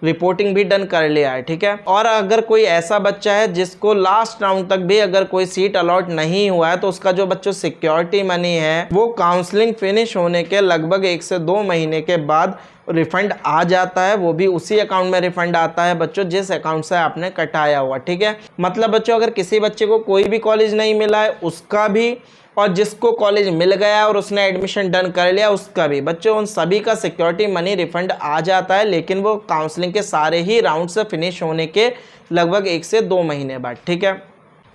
रिपोर्टिंग भी डन कर लिया है, ठीक है, और अगर कोई ऐसा बच्चा है जिसको लास्ट राउंड तक भी अगर कोई सीट अलॉट नहीं हुआ है तो उसका जो बच्चों सिक्योरिटी मनी है वो काउंसलिंग फिनिश होने के लगभग 1 से 2 महीने के बाद रिफंड आ जाता है, वो भी उसी अकाउंट में रिफंड आता है बच्चों जिस अकाउंट से आपने कटाया हुआ। ठीक है, मतलब बच्चों अगर किसी बच्चे को कोई भी कॉलेज नहीं मिला है उसका भी, और जिसको कॉलेज मिल गया और उसने एडमिशन डन कर लिया उसका भी बच्चों, उन सभी का सिक्योरिटी मनी रिफंड आ जाता है, लेकिन वो काउंसलिंग के सारे ही राउंड से फिनिश होने के लगभग 1 से 2 महीने बाद। ठीक है,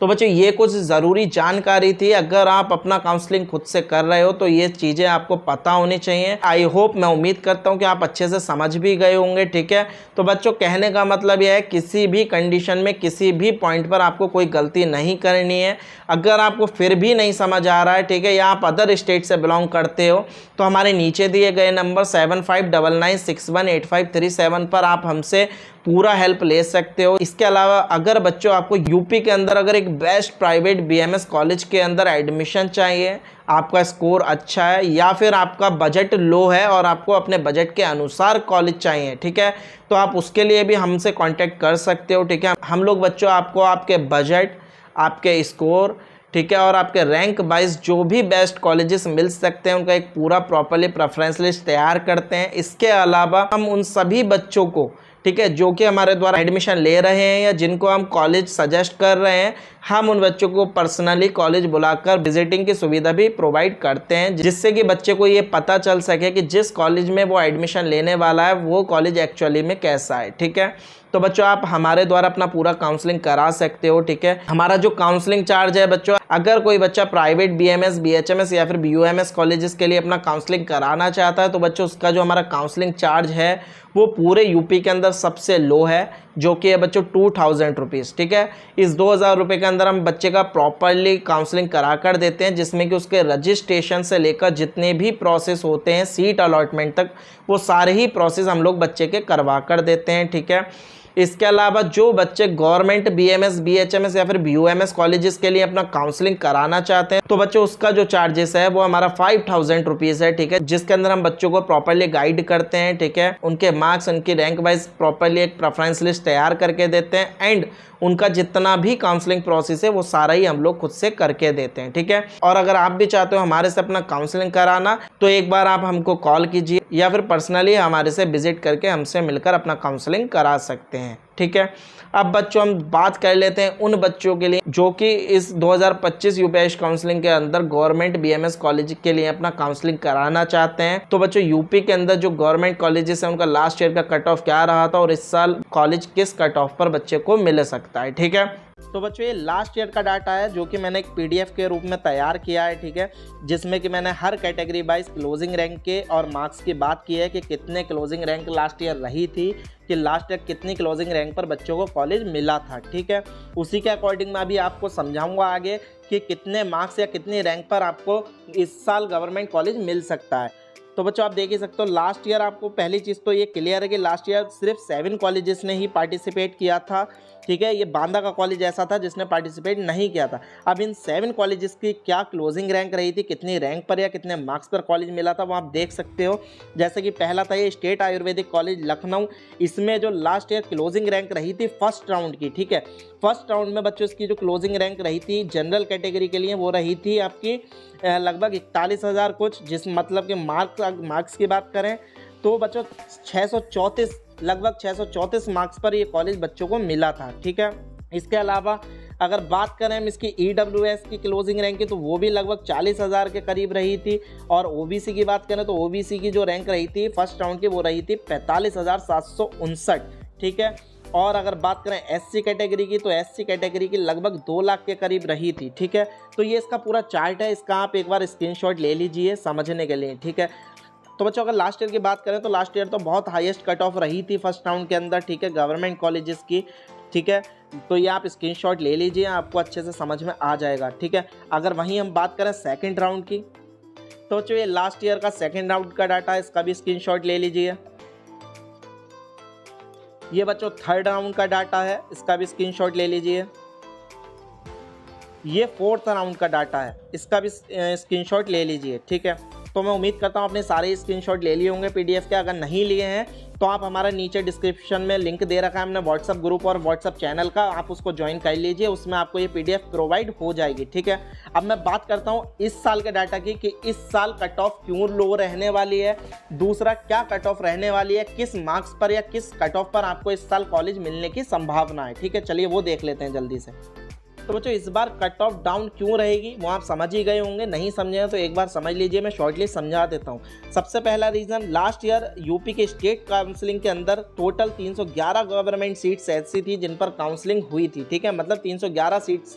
तो बच्चों ये कुछ ज़रूरी जानकारी थी। अगर आप अपना काउंसलिंग खुद से कर रहे हो तो ये चीज़ें आपको पता होनी चाहिए। आई होप, मैं उम्मीद करता हूँ कि आप अच्छे से समझ भी गए होंगे। ठीक है, तो बच्चों कहने का मतलब यह है किसी भी कंडीशन में किसी भी पॉइंट पर आपको कोई गलती नहीं करनी है। अगर आपको फिर भी नहीं समझ आ रहा है, ठीक है, या आप अदर स्टेट से बिलोंग करते हो तो हमारे नीचे दिए गए नंबर 7599618537 पर आप हमसे पूरा हेल्प ले सकते हो। इसके अलावा अगर बच्चों आपको यूपी के अंदर अगर एक बेस्ट प्राइवेट बीएमएस कॉलेज के अंदर एडमिशन चाहिए, आपका स्कोर अच्छा है या फिर आपका बजट लो है और आपको अपने बजट के अनुसार कॉलेज चाहिए, ठीक है, तो आप उसके लिए भी हमसे कांटेक्ट कर सकते हो। ठीक है, हम लोग बच्चों आपको आपके बजट, आपके स्कोर, ठीक है, और आपके रैंक वाइज जो भी बेस्ट कॉलेजेस मिल सकते हैं उनका एक पूरा प्रॉपरली प्रेफरेंस लिस्ट तैयार करते हैं। इसके अलावा हम उन सभी बच्चों को, ठीक है, जो कि हमारे द्वारा एडमिशन ले रहे हैं या जिनको हम कॉलेज सजेस्ट कर रहे हैं, हम उन बच्चों को पर्सनली कॉलेज बुलाकर विजिटिंग की सुविधा भी प्रोवाइड करते हैं, जिससे कि बच्चे को ये पता चल सके कि जिस कॉलेज में वो एडमिशन लेने वाला है वो कॉलेज एक्चुअली में कैसा है। ठीक है, तो बच्चों आप हमारे द्वारा अपना पूरा काउंसलिंग करा सकते हो। ठीक है, हमारा जो काउंसलिंग चार्ज है बच्चों, अगर कोई बच्चा प्राइवेट बीएमएस, बीएचएमएस या फिर बीयूएमएस कॉलेजेस के लिए अपना काउंसलिंग कराना चाहता है तो बच्चों उसका जो हमारा काउंसलिंग चार्ज है वो पूरे यूपी के अंदर सबसे लो है, जो कि है बच्चों 2000 रुपीज़। ठीक है, इस 2000 रुपये के अंदर हम बच्चे का प्रॉपरली काउंसलिंग करा कर देते हैं, जिसमें कि उसके रजिस्ट्रेशन से लेकर जितने भी प्रोसेस होते हैं सीट अलॉटमेंट तक, वो सारे ही प्रोसेस हम लोग बच्चे के करवा कर देते हैं। ठीक है, इसके अलावा जो बच्चे गवर्नमेंट बीएमएस, बीएचएमएस या फिर बीयूएमएस कॉलेजेस के लिए अपना काउंसलिंग कराना चाहते हैं तो बच्चों उसका जो चार्जेस है वो हमारा 5000 रुपीज़ है। ठीक है, जिसके अंदर हम बच्चों को प्रॉपरली गाइड करते हैं। ठीक है, उनके मार्क्स, उनकी रैंक वाइज प्रॉपरली एक प्रेफरेंस लिस्ट तैयार करके देते हैं एंड उनका जितना भी काउंसलिंग प्रोसेस है वो सारा ही हम लोग खुद से करके देते हैं। ठीक है, और अगर आप भी चाहते हो हमारे से अपना काउंसलिंग कराना तो एक बार आप हमको कॉल कीजिए या फिर पर्सनली हमारे से विजिट करके हमसे मिलकर अपना काउंसलिंग करा सकते हैं। ठीक है, अब बच्चों हम बात कर लेते हैं उन बच्चों के लिए जो कि इस 2025 यूपीएससी काउंसलिंग के अंदर गवर्नमेंट बीएमएस कॉलेज के लिए अपना काउंसलिंग कराना चाहते हैं। तो बच्चों यूपी के अंदर जो गवर्नमेंट कॉलेजेस हैं उनका लास्ट ईयर का कट ऑफ क्या रहा था और इस साल कॉलेज किस कट ऑफ पर बच्चे को मिल सकता है। ठीक है, तो बच्चों ये लास्ट ईयर का डाटा है जो कि मैंने एक पीडीएफ के रूप में तैयार किया है। ठीक है, जिसमें कि मैंने हर कैटेगरी वाइज क्लोजिंग रैंक के और मार्क्स की बात की है कि कितने क्लोजिंग रैंक लास्ट ईयर रही थी, कि लास्ट ईयर कितनी क्लोजिंग रैंक पर बच्चों को कॉलेज मिला था। ठीक है, उसी के अकॉर्डिंग मैं अभी आपको समझाऊंगा आगे कि कितने मार्क्स या कितनी रैंक पर आपको इस साल गवर्नमेंट कॉलेज मिल सकता है। तो बच्चों आप देख ही सकते हो लास्ट ईयर आपको पहली चीज़ तो ये क्लियर है कि लास्ट ईयर सिर्फ 7 कॉलेजेस ने ही पार्टिसिपेट किया था। ठीक है, ये बांदा का कॉलेज ऐसा था जिसने पार्टिसिपेट नहीं किया था। अब इन 7 कॉलेजेस की क्या क्लोजिंग रैंक रही थी, कितनी रैंक पर या कितने मार्क्स पर कॉलेज मिला था वो आप देख सकते हो। जैसे कि पहला था ये स्टेट आयुर्वेदिक कॉलेज लखनऊ, इसमें जो लास्ट ईयर क्लोजिंग रैंक रही थी फर्स्ट राउंड की, ठीक है, फर्स्ट राउंड में बच्चों इसकी जो क्लोजिंग रैंक रही थी जनरल कैटेगरी के लिए वो रही थी आपकी लगभग 41,000 कुछ, जिस मतलब कि मार्क्स की बात करें तो बच्चों 634 लगभग 634 मार्क्स पर ये कॉलेज बच्चों को मिला था। ठीक है, इसके अलावा अगर बात करें हम इसकी EWS की क्लोजिंग रैंक की तो वो भी लगभग 40,000 के करीब रही थी, और OBC की बात करें तो OBC की जो रैंक रही थी फर्स्ट राउंड की वो रही थी 45,759। ठीक है, और अगर बात करें SC कैटेगरी की तो SC कैटेगरी की लगभग 2 लाख के करीब रही थी। ठीक है, तो ये इसका पूरा चार्ट है, इसका आप एक बार स्क्रीनशॉट ले लीजिए समझने के लिए। ठीक है, तो बच्चों अगर लास्ट ईयर की बात करें तो लास्ट ईयर तो बहुत हाईएस्ट कट ऑफ रही थी फर्स्ट राउंड के अंदर। ठीक है, गवर्नमेंट कॉलेजेस की। ठीक है, तो ये आप स्क्रीनशॉट ले लीजिए, आपको अच्छे से समझ में आ जाएगा। ठीक है, अगर वहीं हम बात करें सेकंड राउंड की तो बच्चों ये लास्ट ईयर का सेकंड राउंड का डाटा है, इसका भी स्क्रीनशॉट ले लीजिए। ये बच्चों थर्ड राउंड का डाटा है, इसका भी स्क्रीनशॉट ले लीजिए। ये फोर्थ राउंड का डाटा है, इसका भी स्क्रीनशॉट ले लीजिए। ठीक है, तो मैं उम्मीद करता हूँ आपने सारे स्क्रीनशॉट ले लिए होंगे पीडीएफ के। अगर नहीं लिए हैं तो आप हमारा नीचे डिस्क्रिप्शन में लिंक दे रखा है हमने व्हाट्सअप ग्रुप और व्हाट्सअप चैनल का, आप उसको ज्वाइन कर लीजिए, उसमें आपको ये PDF प्रोवाइड हो जाएगी। ठीक है, अब मैं बात करता हूँ इस साल के डाटा की कि इस साल कट ऑफ क्यों लो रहने वाली है, दूसरा क्या कट ऑफ रहने वाली है, किस मार्क्स पर या किस कट ऑफ पर आपको इस साल कॉलेज मिलने की संभावना है। ठीक है, चलिए वो देख लेते हैं जल्दी से। तो बच्चों इस बार कट ऑफ डाउन क्यों रहेगी वो आप समझ ही गए होंगे, नहीं समझे तो एक बार समझ लीजिए, मैं शॉर्टली समझा देता हूँ। सबसे पहला रीज़न, लास्ट ईयर यूपी के स्टेट काउंसलिंग के अंदर टोटल 311 गवर्नमेंट सीट्स ऐसी थी जिन पर काउंसलिंग हुई थी। ठीक है, मतलब 311 सीट्स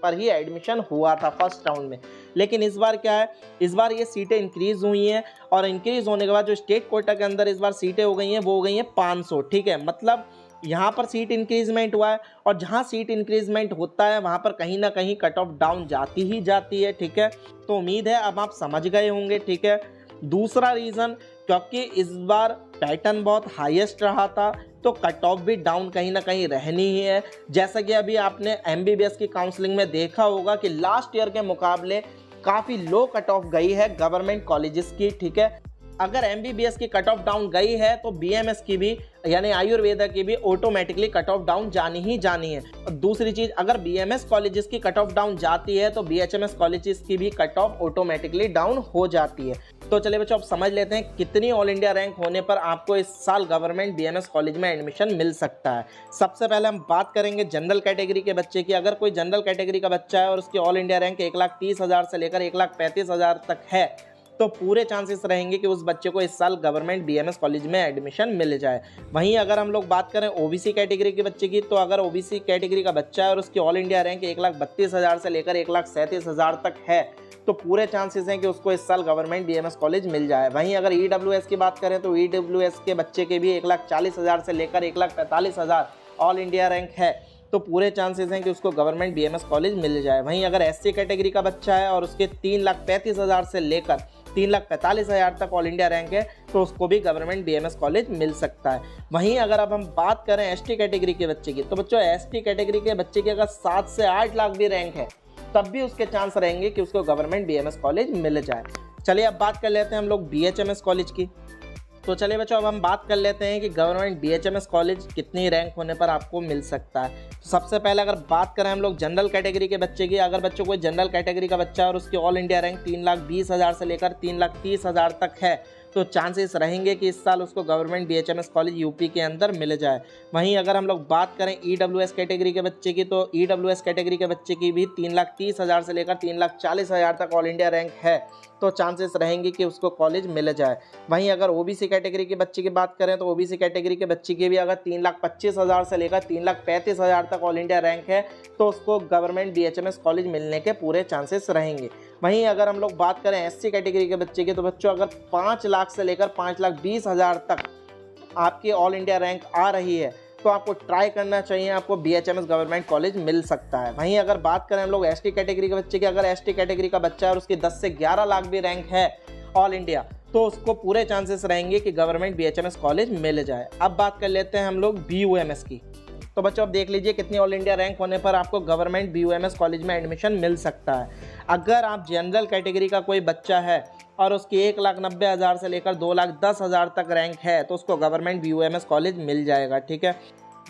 पर ही एडमिशन हुआ था फर्स्ट राउंड में। लेकिन इस बार क्या है, इस बार ये सीटें इंक्रीज़ हुई हैं और इंक्रीज़ होने के बाद जो स्टेट कोटा के अंदर इस बार सीटें हो गई हैं वो हो गई हैं 500। ठीक है, मतलब यहाँ पर सीट इंक्रीजमेंट हुआ है और जहाँ सीट इंक्रीजमेंट होता है वहाँ पर कहीं ना कहीं कट ऑफ डाउन जाती ही जाती है। ठीक है, तो उम्मीद है अब आप समझ गए होंगे। ठीक है, दूसरा रीज़न, क्योंकि इस बार पैटर्न बहुत हाईएस्ट रहा था तो कट ऑफ भी डाउन कहीं ना कहीं रहनी ही है। जैसा कि अभी आपने MBBS की काउंसलिंग में देखा होगा कि लास्ट ईयर के मुकाबले काफ़ी लो कट ऑफ गई है गवर्नमेंट कॉलेजेस की। ठीक है, अगर MBBS की कट ऑफ डाउन गई है तो BMS की भी यानी आयुर्वेदा की भी ऑटोमेटिकली कट ऑफ डाउन जानी ही जानी है। और दूसरी चीज़, अगर BMS कॉलेजेस की कट ऑफ डाउन जाती है तो BHMS कॉलेजेस की भी कट ऑफ ऑटोमेटिकली डाउन हो जाती है। तो चलिए बच्चों अब समझ लेते हैं कितनी ऑल इंडिया रैंक होने पर आपको इस साल गवर्नमेंट BMS कॉलेज में एडमिशन मिल सकता है। सबसे पहले हम बात करेंगे जनरल कैटेगरी के बच्चे की। अगर कोई जनरल कैटेगरी का बच्चा है और उसकी ऑल इंडिया रैंक 1,30,000 से लेकर 1,35,000 तक है तो पूरे चांसेस रहेंगे कि उस बच्चे को इस साल गवर्नमेंट BMS कॉलेज में एडमिशन मिल जाए। वहीं अगर हम लोग बात करें OBC कैटेगरी के बच्चे की, तो अगर OBC कैटेगरी का बच्चा है और उसकी ऑल इंडिया रैंक 1,32,000 से लेकर 1,37,000 तक है तो पूरे चांसेस हैं कि उसको इस साल गवर्नमेंट BMS कॉलेज मिल जाए। वहीं अगर EWS की बात करें तो EWS के बच्चे के भी 1,40,000 से लेकर 1,45,000 ऑल इंडिया रैंक है तो पूरे चांसेस हैं कि उसको गवर्नमेंट BMS कॉलेज मिल जाए। वहीं अगर SC कैटेगरी का बच्चा है और उसके 3,35,000 से लेकर 3,45,000 तक ऑल इंडिया रैंक है तो उसको भी गवर्नमेंट BMS कॉलेज मिल सकता है। वहीं अगर अब हम बात करें ST कैटेगरी के बच्चे की, तो बच्चों ST कैटेगरी के बच्चे की अगर 7 से 8 लाख भी रैंक है तब भी उसके चांस रहेंगे कि उसको गवर्नमेंट BMS कॉलेज मिल जाए। चलिए अब बात कर लेते हैं हम लोग BHMS कॉलेज की। तो चलिए बच्चों अब हम बात कर लेते हैं कि गवर्नमेंट BHMS कॉलेज कितनी रैंक होने पर आपको मिल सकता है। तो सबसे पहले अगर बात करें हम लोग जनरल कैटेगरी के बच्चे की, अगर बच्चों को जनरल कैटेगरी का बच्चा है और उसकी ऑल इंडिया रैंक 3,20,000 से लेकर 3,30,000 तक है तो चांसेस रहेंगे कि इस साल उसको गवर्नमेंट BHMS कॉलेज यूपी के अंदर मिल जाए। वहीं अगर हम लोग बात करें EWS कैटेगरी के बच्चे की, तो EWS कैटेगरी के बच्चे की भी 3,30,000 से लेकर 3,40,000 तक ऑल इंडिया रैंक है तो चांसेस रहेंगे कि उसको कॉलेज मिल जाए। वहीं अगर OBC कैटेगरी के बच्चे की बात करें तो OBC कैटेगरी के बच्चे की भी अगर 3,25,000 से लेकर 3,35,000 तक ऑल इंडिया रैंक है तो उसको गवर्नमेंट BHMS कॉलेज मिलने के पूरे चांसेस रहेंगे। वहीं अगर हम लोग बात करें SC कैटेगरी के बच्चे की, तो बच्चों अगर 5 लाख से लेकर 5,20,000 तक आपकी ऑल इंडिया रैंक आ रही है तो आपको ट्राई करना चाहिए, आपको BHMS गवर्नमेंट कॉलेज मिल सकता है। वहीं अगर बात करें हम लोग ST कैटेगरी के बच्चे की, अगर ST कैटेगरी का बच्चा है और उसकी 10 से 11 लाख भी रैंक है ऑल इंडिया तो उसको पूरे चांसेस रहेंगे कि गवर्नमेंट BHMS कॉलेज मिल जाए। अब बात कर लेते हैं हम लोग BUMS की। तो बच्चों अब देख लीजिए कितनी ऑल इंडिया रैंक होने पर आपको गवर्नमेंट BUMS कॉलेज में एडमिशन मिल सकता है। अगर आप जनरल कैटेगरी का कोई बच्चा है और उसकी 1,90,000 से लेकर 2,10,000 तक रैंक है तो उसको गवर्नमेंट BUMS कॉलेज मिल जाएगा। ठीक है,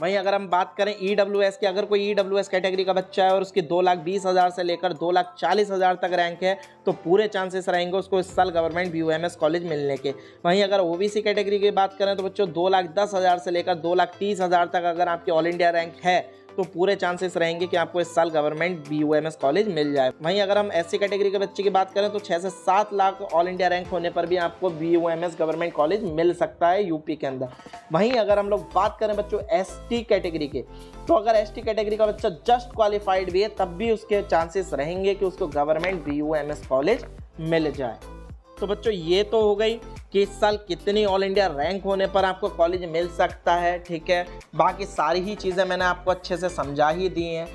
वहीं अगर हम बात करें EWS की, अगर कोई EWS कैटेगरी का बच्चा है और उसकी 2,20,000 से लेकर 2,40,000 तक रैंक है तो पूरे चांसेस रहेंगे उसको इस साल गवर्नमेंट BUMS कॉलेज मिलने के। वहीं अगर OBC कैटेगरी की बात करें तो बच्चों 2,10,000 से लेकर 2,30,000 तक अगर आपकी ऑल इंडिया रैंक है तो पूरे चांसेस रहेंगे कि आपको इस साल गवर्नमेंट BUMS कॉलेज मिल जाए। वहीं अगर हम SC कैटेगरी के बच्चे की बात करें तो 6 से 7 लाख ऑल इंडिया रैंक होने पर भी आपको BUMS गवर्नमेंट कॉलेज मिल सकता है यूपी के अंदर। वहीं अगर हम लोग बात करें बच्चों ST कैटेगरी के, तो अगर ST कैटेगरी का बच्चा जस्ट क्वालिफाइड भी है तब भी उसके चांसेस रहेंगे कि उसको गवर्नमेंट BUMS कॉलेज मिल जाए। तो बच्चों ये तो हो गई कि इस साल कितनी ऑल इंडिया रैंक होने पर आपको कॉलेज मिल सकता है। ठीक है, बाकी सारी ही चीज़ें मैंने आपको अच्छे से समझा ही दी हैं।